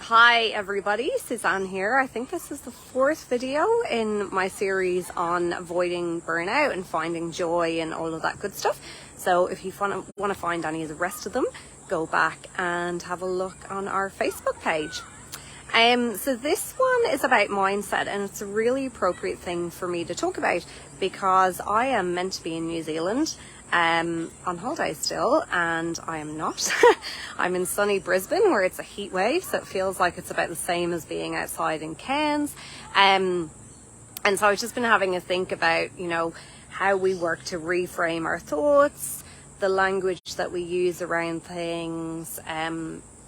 Hi everybody, Suzanne here. I think this is the fourth video in my series on avoiding burnout and finding joy and all of that good stuff. So if you want to find any of the rest of them, go back and have a look on our Facebook page. So this one is about mindset, and it's a really appropriate thing for me to talk about because I am meant to be in New Zealand on holiday still, and I am not. I'm in sunny Brisbane where it's a heat wave, so it feels like it's about the same as being outside in Cairns. And so I've just been having a think about, how we work to reframe our thoughts, the language that we use around things,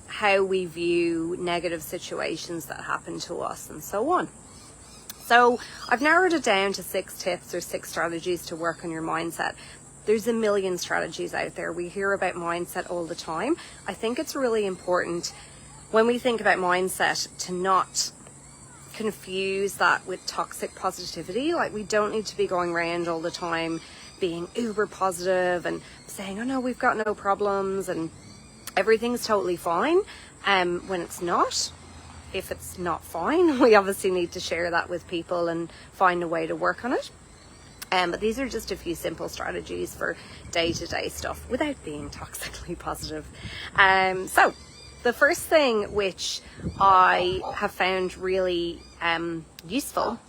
how we view negative situations that happen to us, and so on. So I've narrowed it down to 6 tips or 6 strategies to work on your mindset. There's a million strategies out there. We hear about mindset all the time. I think it's really important when we think about mindset to not confuse that with toxic positivity. Like, we don't need to be going around all the time being uber positive and saying, oh no, we've got no problems and everything's totally fine, when it's not. If it's not fine, we obviously need to share that with people and find a way to work on it. But these are just a few simple strategies for day-to-day stuff without being toxically positive. So the first thing which I have found really useful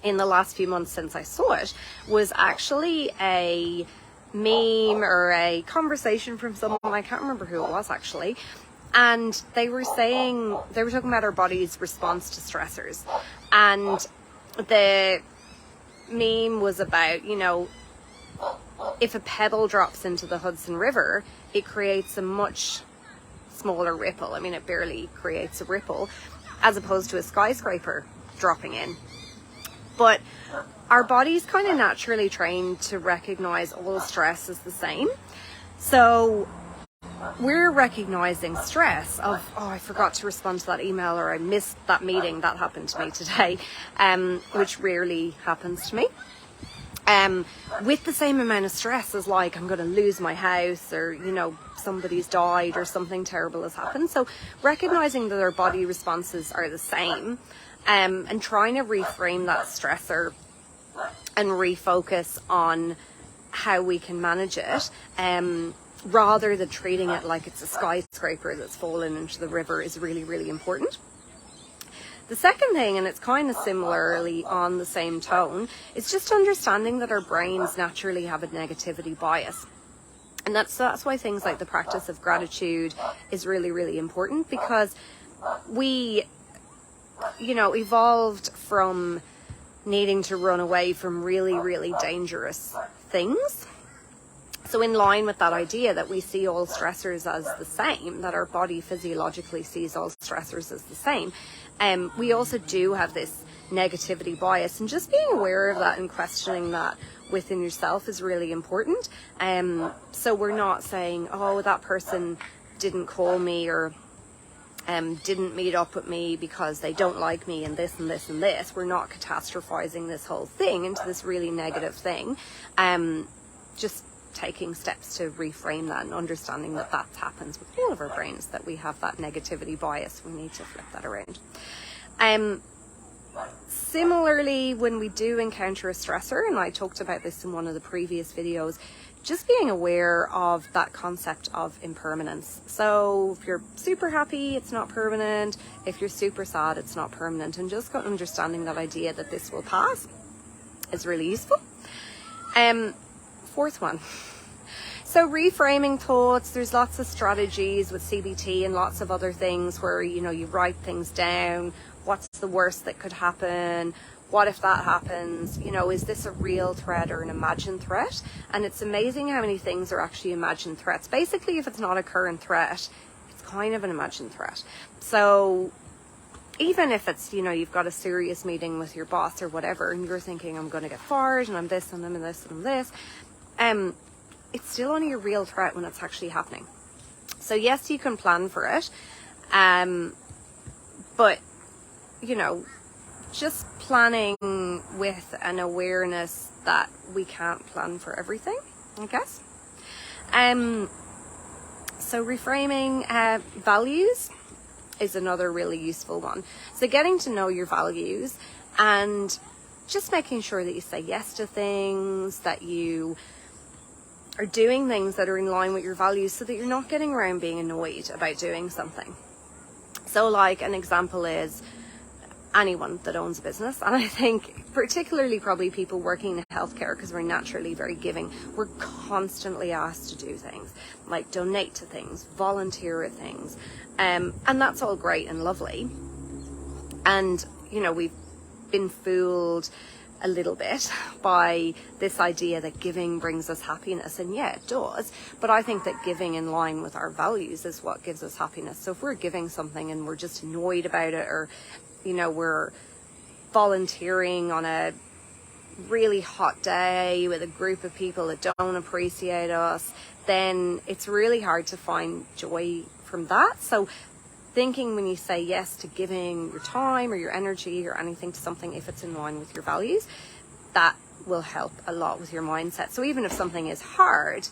in the last few months since I saw it was actually a meme or a conversation from someone, I can't remember who it was actually, and they were talking about our body's response to stressors, and the meme was about, if a pebble drops into the Hudson River, it creates a much smaller ripple. I mean, it barely creates a ripple, as opposed to a skyscraper dropping in. But our body's kind of naturally trained to recognize all stress as the same. So we're recognizing stress of, oh, I forgot to respond to that email, or I missed that meeting. That happened to me today, which rarely happens to me. With the same amount of stress as, like, I'm going to lose my house, or, somebody's died or something terrible has happened. So recognizing that our body responses are the same, and trying to reframe that stressor and refocus on how we can manage it, rather than treating it like it's a skyscraper that's fallen into the river, is really, really important. The second thing, and it's kind of similarly on the same tone, is just understanding that our brains naturally have a negativity bias. And that's why things like the practice of gratitude is really, really important, because we, evolved from needing to run away from really, really dangerous things. So in line with that idea that we see all stressors as the same, that our body physiologically sees all stressors as the same, we also do have this negativity bias, and just being aware of that and questioning that within yourself is really important. So we're not saying, oh, that person didn't call me, or didn't meet up with me because they don't like me, and this and this and this. We're not catastrophizing this whole thing into this really negative thing. Just taking steps to reframe that and understanding that happens with all of our brains, that we have that negativity bias. We need to flip that around. Similarly, when we do encounter a stressor, and I talked about this in one of the previous videos, just being aware of that concept of impermanence. So if you're super happy, it's not permanent. If you're super sad, it's not permanent. And just understanding that idea that this will pass is really useful. Fourth one. So reframing thoughts, there's lots of strategies with CBT and lots of other things where, you write things down. What's the worst that could happen? What if that happens? Is this a real threat or an imagined threat? And it's amazing how many things are actually imagined threats. Basically, if it's not a current threat, it's kind of an imagined threat. So even if it's, you've got a serious meeting with your boss or whatever, and you're thinking, I'm going to get fired, and I'm this, and I'm this, and I'm this, it's still only a real threat when it's actually happening. So yes, you can plan for it, but, just planning with an awareness that we can't plan for everything, I guess. So reframing values. is another really useful one. So getting to know your values and just making sure that you say yes to things, that you are doing things that are in line with your values, so that you're not getting around being annoyed about doing something. So like an example is anyone that owns a business, and I think particularly probably people working in healthcare, because we're naturally very giving, we're constantly asked to do things like donate to things, volunteer at things, and that's all great and lovely. And you know, we've been fooled a little bit by this idea that giving brings us happiness, and yeah, it does, but I think that giving in line with our values is what gives us happiness. So if we're giving something and we're just annoyed about it, or you know, we're volunteering on a really hot day with a group of people that don't appreciate us, then it's really hard to find joy from that. So thinking when you say yes to giving your time or your energy or anything to something, if it's in line with your values, that will help a lot with your mindset. So even if something is hard,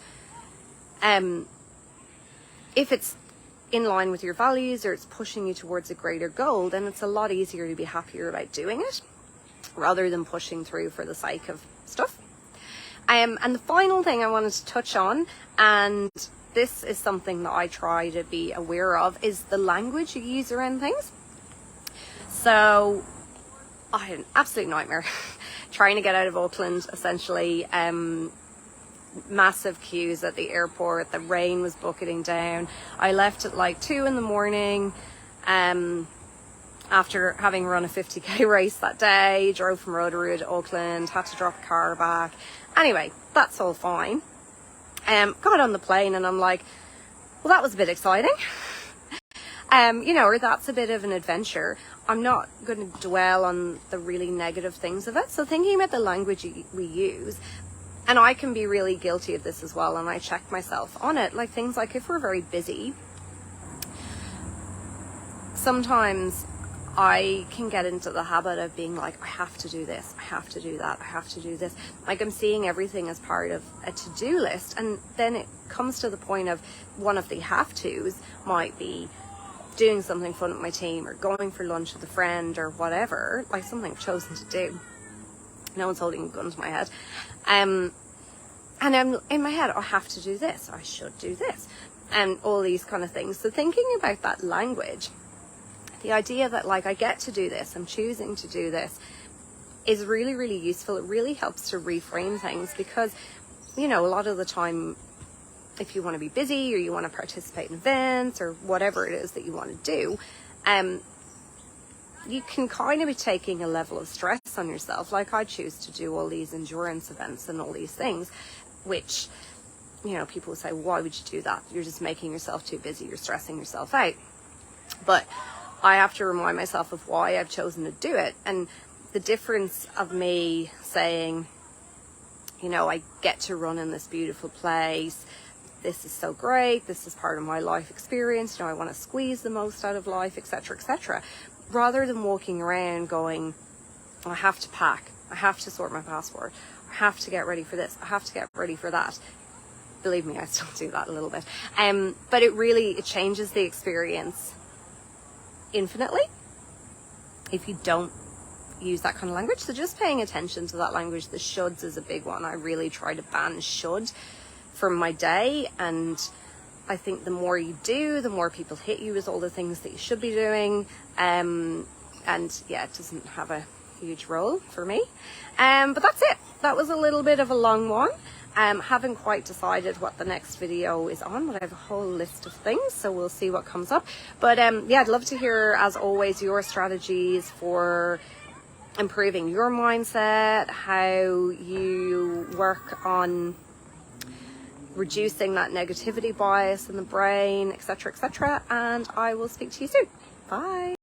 if it's in line with your values or it's pushing you towards a greater goal, then it's a lot easier to be happier about doing it rather than pushing through for the sake of stuff. And the final thing I wanted to touch on, and this is something that I try to be aware of, is the language you use around things. So I had an absolute nightmare trying to get out of Auckland, essentially. Massive queues at the airport, the rain was bucketing down. I left at like 2 a.m. After having run a 50k race that day, drove from Rotorua to Auckland, had to drop a car back. Anyway, that's all fine. Got on the plane and I'm like, well, that was a bit exciting. You know, or that's a bit of an adventure. I'm not going to dwell on the really negative things of it. So thinking about the language we use, and I can be really guilty of this as well, and I check myself on it, like things like if we're very busy, sometimes I can get into the habit of being like, I have to do this, I have to do that, I have to do this. Like I'm seeing everything as part of a to-do list, and then it comes to the point of one of the have-tos might be doing something fun with my team, or going for lunch with a friend, or whatever, like something I've chosen to do. No one's holding a gun to my head. And I'm in my head, I have to do this, I should do this, and all these kind of things. So thinking about that language, the idea that like I get to do this, I'm choosing to do this, is really, really useful. It really helps to reframe things, because, you know, a lot of the time, if you want to be busy or you want to participate in events or whatever it is that you want to do, you can kind of be taking a level of stress on yourself. Like I choose to do all these endurance events and all these things, which, you know, people will say, why would you do that? You're just making yourself too busy, you're stressing yourself out. But I have to remind myself of why I've chosen to do it, and the difference of me saying, you know, I get to run in this beautiful place, this is so great, this is part of my life experience, you know, I want to squeeze the most out of life, etc., etc., rather than walking around going, I have to pack, I have to sort my passport, I have to get ready for this, I have to get ready for that. Believe me, I still do that a little bit. But it changes the experience infinitely if you don't use that kind of language. So just paying attention to that language. The shoulds is a big one. I really try to ban should from my day, and I think the more you do, the more people hit you with all the things that you should be doing, and yeah, it doesn't have a huge role for me. But that's it. That was a little bit of a long one. Haven't quite decided what the next video is on, but I have a whole list of things, so we'll see what comes up. But yeah, I'd love to hear, as always, your strategies for improving your mindset, how you work on reducing that negativity bias in the brain, etc., etc. And I will speak to you soon. Bye.